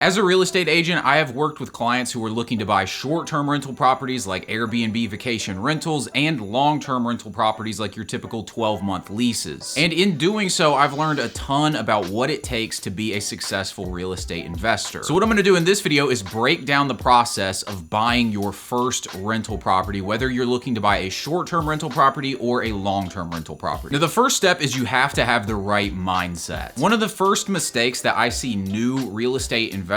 As a real estate agent, I have worked with clients who are looking to buy short-term rental properties like Airbnb vacation rentals and long-term rental properties like your typical 12-month leases. And in doing so, I've learned a ton about what it takes to be a successful real estate investor. So what I'm gonna do in this video is break down the process of buying your first rental property, whether you're looking to buy a short-term rental property or a long-term rental property. Now, the first step is you have to have the right mindset. One of the first mistakes that I see new real estate investors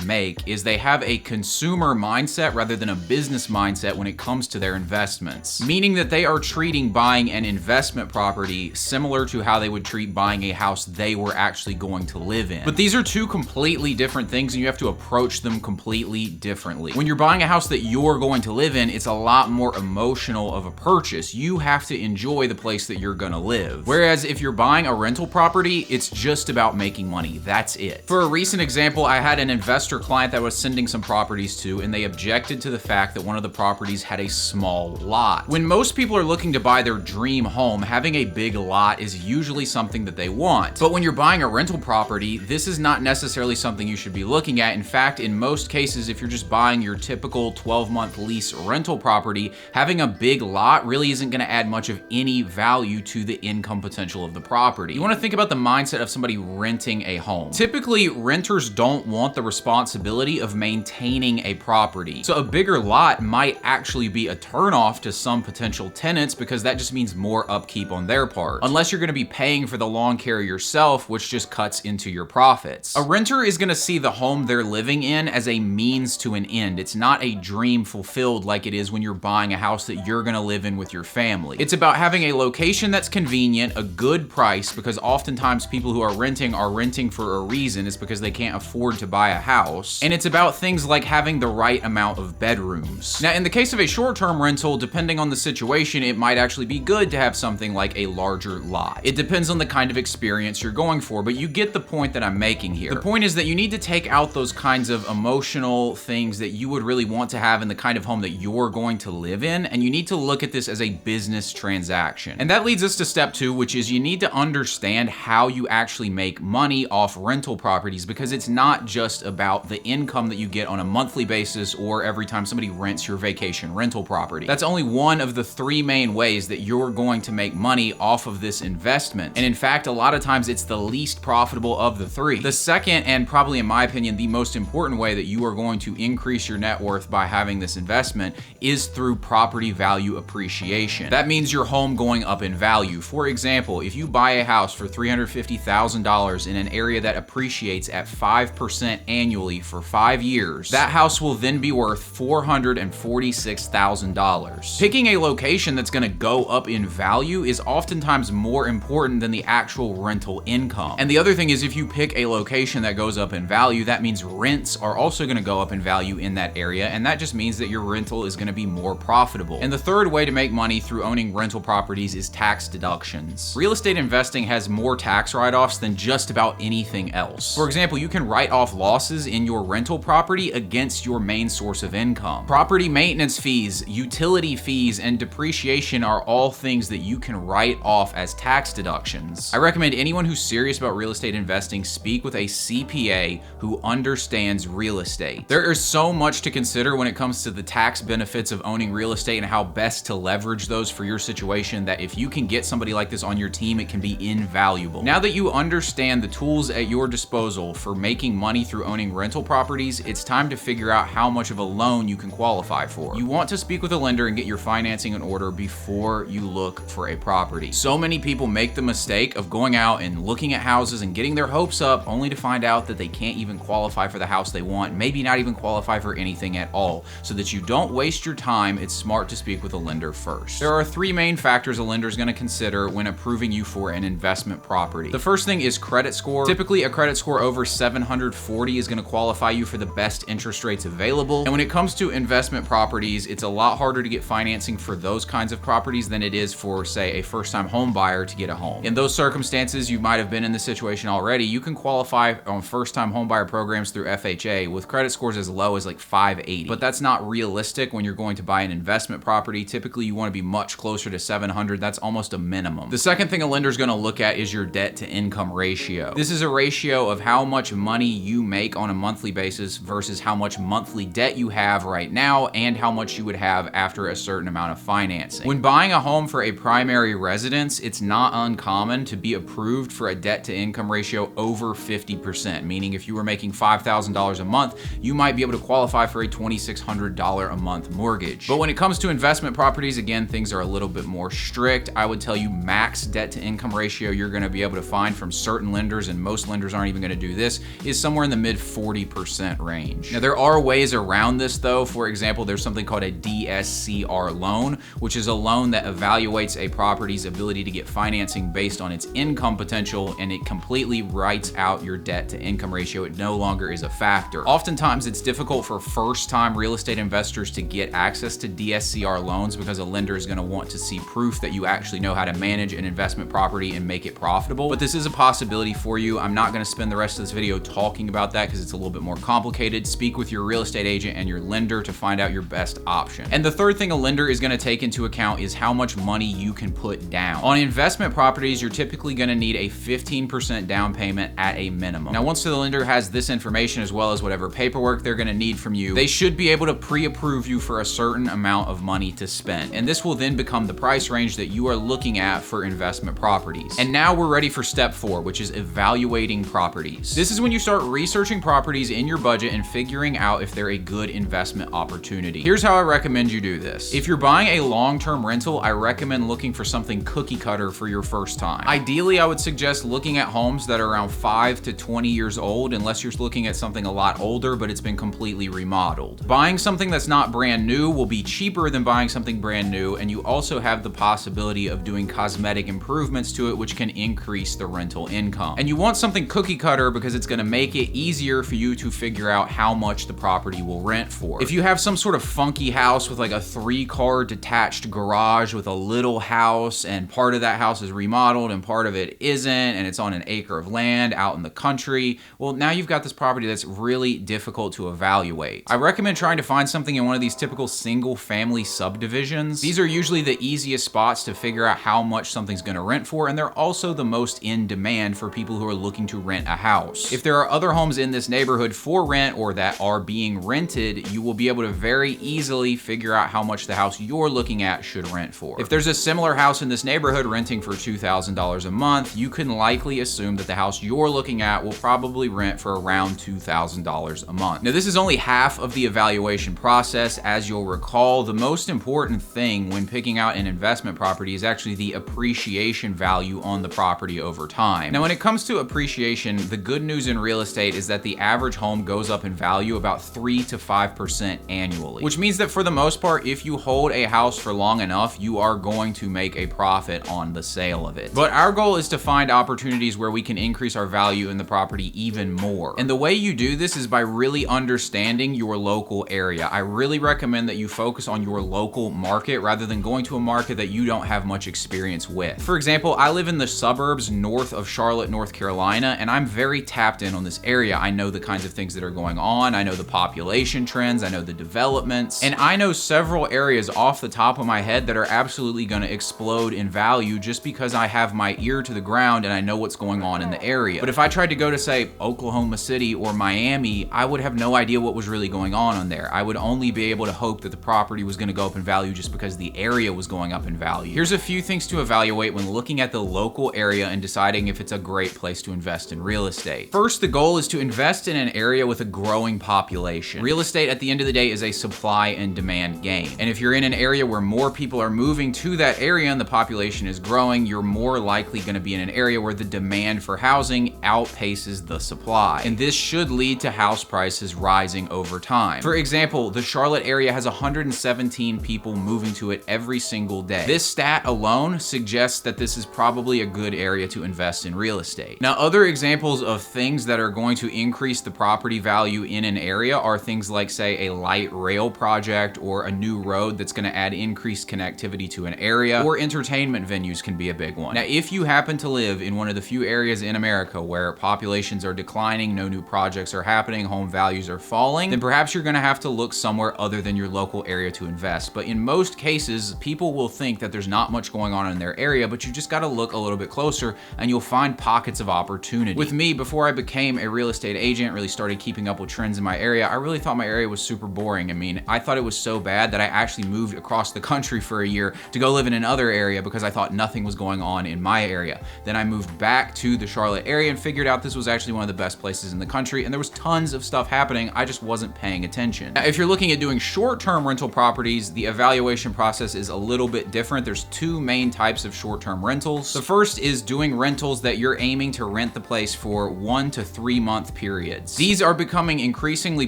make is they have a consumer mindset rather than a business mindset when it comes to their investments, meaning that they are treating buying an investment property similar to how they would treat buying a house they were actually going to live in. But these are two completely different things, and you have to approach them completely differently. When you're buying a house that you're going to live in, it's a lot more emotional of a purchase. You have to enjoy the place that you're gonna live. Whereas if you're buying a rental property, it's just about making money. That's it. For a recent example, I had an investor client that was sending some properties to, and they objected to the fact that one of the properties had a small lot. When most people are looking to buy their dream home, having a big lot is usually something that they want. But when you're buying a rental property, this is not necessarily something you should be looking at. In fact, in most cases, if you're just buying your typical 12-month lease rental property, having a big lot really isn't going to add much of any value to the income potential of the property. You want to think about the mindset of somebody renting a home. Typically, renters don't want the responsibility of maintaining a property. So a bigger lot might actually be a turnoff to some potential tenants because that just means more upkeep on their part. Unless you're gonna be paying for the lawn care yourself, which just cuts into your profits. A renter is gonna see the home they're living in as a means to an end. It's not a dream fulfilled like it is when you're buying a house that you're gonna live in with your family. It's about having a location that's convenient, a good price, because oftentimes people who are renting for a reason. It's because they can't afford to buy a house. And it's about things like having the right amount of bedrooms. Now, in the case of a short-term rental, depending on the situation, it might actually be good to have something like a larger lot. It depends on the kind of experience you're going for, but you get the point that I'm making here. The point is that you need to take out those kinds of emotional things that you would really want to have in the kind of home that you're going to live in, and you need to look at this as a business transaction. And that leads us to step 2, which is you need to understand how you actually make money off rental properties, because it's not just about the income that you get on a monthly basis or every time somebody rents your vacation rental property. That's only one of the 3 main ways that you're going to make money off of this investment. And in fact, a lot of times it's the least profitable of the 3. The second, and probably in my opinion, the most important way that you are going to increase your net worth by having this investment is through property value appreciation. That means your home going up in value. For example, if you buy a house for $350,000 in an area that appreciates at 5% annually for 5 years, that house will then be worth $446,000. Picking a location that's gonna go up in value is oftentimes more important than the actual rental income. And the other thing is, if you pick a location that goes up in value, that means rents are also gonna go up in value in that area, and that just means that your rental is gonna be more profitable. And the third way to make money through owning rental properties is tax deductions. Real estate investing has more tax write-offs than just about anything else. For example, you can write off losses in your rental property against your main source of income. Property maintenance fees, utility fees, and depreciation are all things that you can write off as tax deductions. I recommend anyone who's serious about real estate investing speak with a CPA who understands real estate. There is so much to consider when it comes to the tax benefits of owning real estate and how best to leverage those for your situation, that if you can get somebody like this on your team, it can be invaluable. Now that you understand the tools at your disposal for making money through owning rental properties, it's time to figure out how much of a loan you can qualify for. You want to speak with a lender and get your financing in order before you look for a property. So many people make the mistake of going out and looking at houses and getting their hopes up only to find out that they can't even qualify for the house they want, maybe not even qualify for anything at all. So that you don't waste your time, it's smart to speak with a lender first. There are 3 main factors a lender is going to consider when approving you for an investment property. The first thing is credit score. Typically, a credit score over 740 is going to qualify you for the best interest rates available. And when it comes to investment properties, it's a lot harder to get financing for those kinds of properties than it is for, say, a first-time home buyer to get a home. In those circumstances, you might have been in this situation already. You can qualify on first-time home buyer programs through FHA with credit scores as low as like 580. But that's not realistic when you're going to buy an investment property. Typically, you want to be much closer to 700. That's almost a minimum. The second thing a lender is going to look at is your debt to income ratio. This is a ratio of how much money you make on a monthly basis versus how much monthly debt you have right now and how much you would have after a certain amount of financing. When buying a home for a primary residence, it's not uncommon to be approved for a debt to income ratio over 50%, meaning if you were making $5,000 a month, you might be able to qualify for a $2,600 a month mortgage. But when it comes to investment properties, again, things are a little bit more strict. I would tell you max debt to income ratio you're gonna be able to find from certain lenders, and most lenders aren't even gonna do this, is somewhere in the mid 40% range. Now there are ways around this though. For example, there's something called a DSCR loan, which is a loan that evaluates a property's ability to get financing based on its income potential, and it completely writes out your debt to income ratio. It no longer is a factor. Oftentimes it's difficult for first-time real estate investors to get access to DSCR loans because a lender is gonna want to see proof that you actually know how to manage an investment property and make it profitable. But this is a possibility for you. I'm not gonna spend the rest of this video talking about that because it's a little bit more complicated. Speak with your real estate agent and your lender to find out your best option. And the third thing a lender is gonna take into account is how much money you can put down. On investment properties, you're typically gonna need a 15% down payment at a minimum. Now, once the lender has this information as well as whatever paperwork they're gonna need from you, they should be able to pre-approve you for a certain amount of money to spend. And this will then become the price range that you are looking at for investment properties. And now we're ready for step 4, which is evaluating properties. This is when you start researching properties in your budget and figuring out if they're a good investment opportunity. Here's how I recommend you do this. If you're buying a long-term rental, I recommend looking for something cookie cutter for your first time. Ideally, I would suggest looking at homes that are around 5 to 20 years old, unless you're looking at something a lot older, but it's been completely remodeled. Buying something that's not brand new will be cheaper than buying something brand new, and you also have the possibility of doing cosmetic improvements to it, which can increase the rental income. And you want something cookie cutter because it's gonna make it easier for you to figure out how much the property will rent for. If you have some sort of funky house with like a 3-car detached garage with a little house, and part of that house is remodeled and part of it isn't, and it's on an acre of land out in the country, well, now you've got this property that's really difficult to evaluate. I recommend trying to find something in one of these typical single family subdivisions. These are usually the easiest spots to figure out how much something's gonna rent for, and they're also the most in demand for people who are looking to rent a house. If there are other homes in this neighborhood for rent or that are being rented, you will be able to very easily figure out how much the house you're looking at should rent for. If there's a similar house in this neighborhood renting for $2,000 a month, you can likely assume that the house you're looking at will probably rent for around $2,000 a month. Now, this is only half of the evaluation process. As you'll recall, the most important thing when picking out an investment property is actually the appreciation value on the property over time. Now, when it comes to appreciation, the good news in real estate is that the average home goes up in value about 3 to 5% annually, which means that for the most part, if you hold a house for long enough, you are going to make a profit on the sale of it. But our goal is to find opportunities where we can increase our value in the property even more. And the way you do this is by really understanding your local area. I really recommend that you focus on your local market rather than going to a market that you don't have much experience with. For example, I live in the suburbs north of Charlotte, North Carolina, and I'm very tapped in on this area. I know the kinds of things that are going on. I know the population trends. I know the developments, and I know several areas off the top of my head that are absolutely going to explode in value just because I have my ear to the ground and I know what's going on in the area. But if I tried to go to, say, Oklahoma City or Miami, I would have no idea what was really going on there. I would only be able to hope that the property was going to go up in value just because the area was going up in value. Here's a few things to evaluate when looking at the local area and deciding if it's a great place to invest in real estate. First, the goal is to invest in an area with a growing population. Real estate at the end of the day is a supply and demand game. And if you're in an area where more people are moving to that area and the population is growing, you're more likely going to be in an area where the demand for housing outpaces the supply. And this should lead to house prices rising over time. For example, the Charlotte area has 117 people moving to it every single day. This stat alone suggests that this is probably a good area to invest in real estate. Now, other examples of things that are going to increase the property value in an area are things like, say, a light rail project or a new road that's going to add increased connectivity to an area, or entertainment venues can be a big one. Now, if you happen to live in one of the few areas in America where populations are declining, no new projects are happening, home values are falling, then perhaps you're going to have to look somewhere other than your local area to invest. But in most cases, people will think that there's not much going on in their area, but you just got to look a little bit closer and you'll find pockets of opportunity. With me, before I became a real estate estate agent, really started keeping up with trends in my area, I really thought my area was super boring. I mean, I thought it was so bad that I actually moved across the country for a year to go live in another area because I thought nothing was going on in my area. Then I moved back to the Charlotte area and figured out this was actually one of the best places in the country, and there was tons of stuff happening. I just wasn't paying attention. Now, if you're looking at doing short-term rental properties, the evaluation process is a little bit different. There's two main types of short-term rentals. The first is doing rentals that you're aiming to rent the place for 1 to 3 month periods. These are becoming increasingly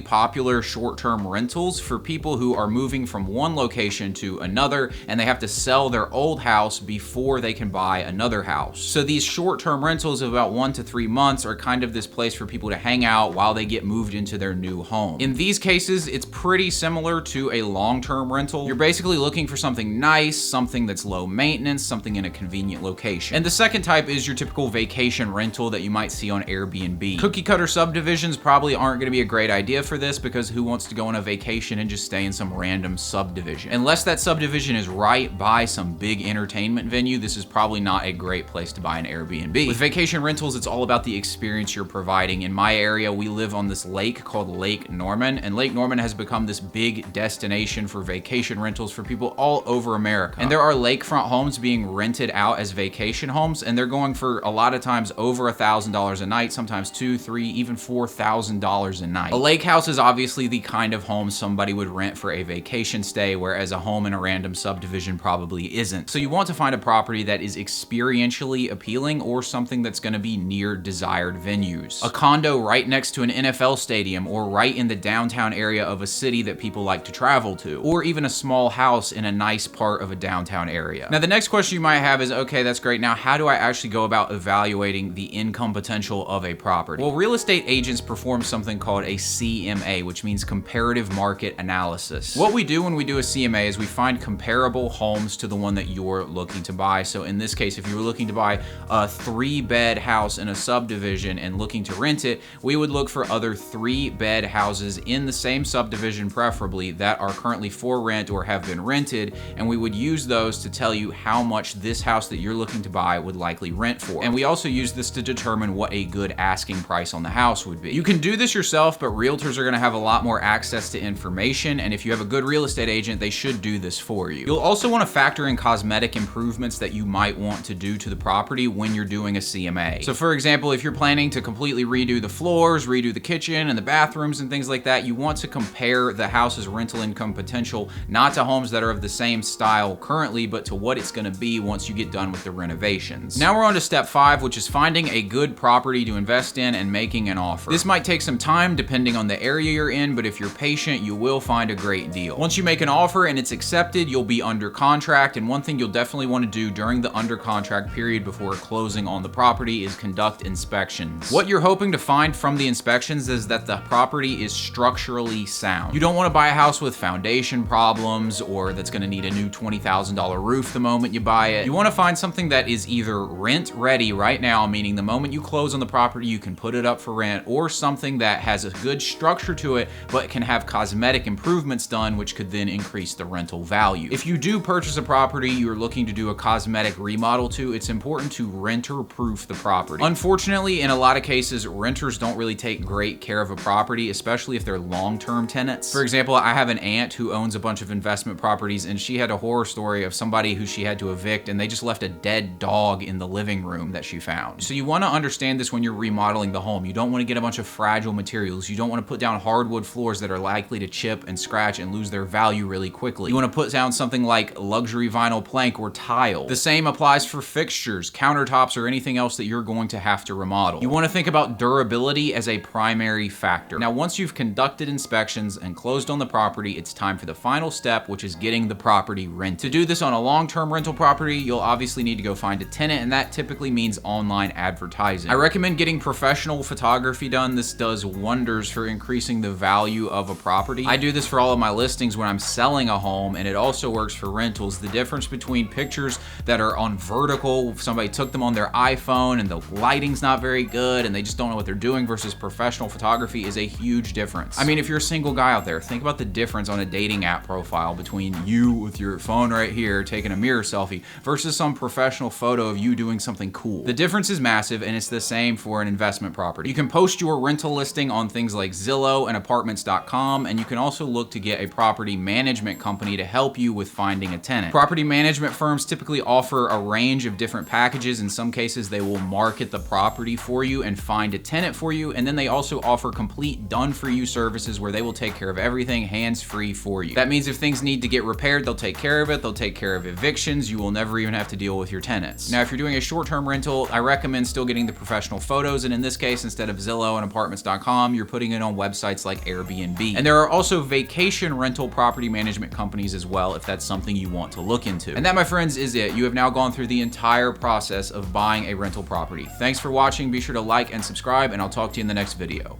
popular short-term rentals for people who are moving from one location to another, and they have to sell their old house before they can buy another house. So these short-term rentals of about 1 to 3 months are kind of this place for people to hang out while they get moved into their new home. In these cases, it's pretty similar to a long-term rental. You're basically looking for something nice, something that's low maintenance, something in a convenient location. And the second type is your typical vacation rental that you might see on Airbnb. Cookie cutter subdivisions probably aren't going to be a great idea for this because who wants to go on a vacation and just stay in some random subdivision? Unless that subdivision is right by some big entertainment venue, this is probably not a great place to buy an Airbnb. With vacation rentals, it's all about the experience you're providing. In my area, we live on this lake called Lake Norman, and Lake Norman has become this big destination for vacation rentals for people all over America. And there are lakefront homes being rented out as vacation homes, and they're going for a lot of times over $1,000 a night, sometimes $2,000, $3,000, even $4,000 a night. A lake house is obviously the kind of home somebody would rent for a vacation stay, whereas a home in a random subdivision probably isn't. So you want to find a property that is experientially appealing or something that's going to be near desired venues. A condo right next to an NFL stadium or right in the downtown area of a city that people like to travel to, or even a small house in a nice part of a downtown area. Now, the next question you might have is, okay, that's great. Now, how do I actually go about evaluating the income potential of a property? Well, real estate agents perform something called a CMA, which means comparative market analysis. What we do when we do a CMA is we find comparable homes to the one that you're looking to buy. So in this case, if you were looking to buy a 3-bed house in a subdivision and looking to rent it, we would look for other 3-bed houses in the same subdivision, preferably, that are currently for rent or have been rented, and we would use those to tell you how much this house that you're looking to buy would likely rent for. And we also use this to determine what a good asking price on the house would be. You can do this yourself, but realtors are going to have a lot more access to information, and if you have a good real estate agent, they should do this for you. You'll also want to factor in cosmetic improvements that you might want to do to the property when you're doing a CMA. So for example, if you're planning to completely redo the floors, redo the kitchen and the bathrooms and things like that, you want to compare the house's rental income potential not to homes that are of the same style currently, but to what it's going to be once you get done with the renovations. Now we're on to step 5, which is finding a good property to invest in and making an offer. This might take some time depending on the area you're in, but if you're patient, you will find a great deal. Once you make an offer and it's accepted, you'll be under contract, and one thing you'll definitely want to do during the under contract period before closing on the property is conduct inspections. What you're hoping to find from the inspections is that the property is structurally sound. You don't want to buy a house with foundation problems or that's going to need a new $20,000 roof the moment you buy it. You want to find something that is either rent ready right now, meaning the moment you close on the property you can put it up for rent, or something that has a good structure to it but can have cosmetic improvements done, which could then increase the rental value. If you do purchase a property you're looking to do a cosmetic remodel to, it's important to renter-proof the property. Unfortunately, in a lot of cases, renters don't really take great care of a property, especially if they're long-term tenants. For example, I have an aunt who owns a bunch of investment properties, and she had a horror story of somebody who she had to evict, and they just left a dead dog in the living room that she found. So you want to understand this when you're remodeling the home. You don't want to get a bunch of fragile materials. You don't want to put down hardwood floors that are likely to chip and scratch and lose their value really quickly. You want to put down something like luxury vinyl plank or tile. The same applies for fixtures, countertops, or anything else that you're going to have to remodel. You want to think about durability as a primary factor. Now, once you've conducted inspections and closed on the property, it's time for the final step, which is getting the property rented. To do this on a long-term rental property, you'll obviously need to go find a tenant, and that typically means online advertising. I recommend getting professional photography done. This does wonders for increasing the value of a property. I do this for all of my listings when I'm selling a home, and it also works for rentals. The difference between pictures that are on vertical, somebody took them on their iPhone and the lighting's not very good and they just don't know what they're doing, versus professional photography is a huge difference. I mean, if you're a single guy out there, think about the difference on a dating app profile between you with your phone right here taking a mirror selfie versus some professional photo of you doing something cool. The difference is massive, and it's the same for an investment property. You can post your rental listing on things like Zillow and apartments.com, and you can also look to get a property management company to help you with finding a tenant. Property management firms typically offer a range of different packages. In some cases, they will market the property for you and find a tenant for you, and then they also offer complete done-for-you services where they will take care of everything hands-free for you. That means if things need to get repaired, they'll take care of it. They'll take care of evictions. You will never even have to deal with your tenants. Now, if you're doing a short-term rental, I recommend still getting the professional photos, and in this case, instead of Zillow and apartments.com, you're putting it on websites like Airbnb. And there are also vacation rental property management companies as well, if that's something you want to look into. And that, my friends, is it. You have now gone through the entire process of buying a rental property. Thanks for watching. Be sure to like and subscribe, and I'll talk to you in the next video.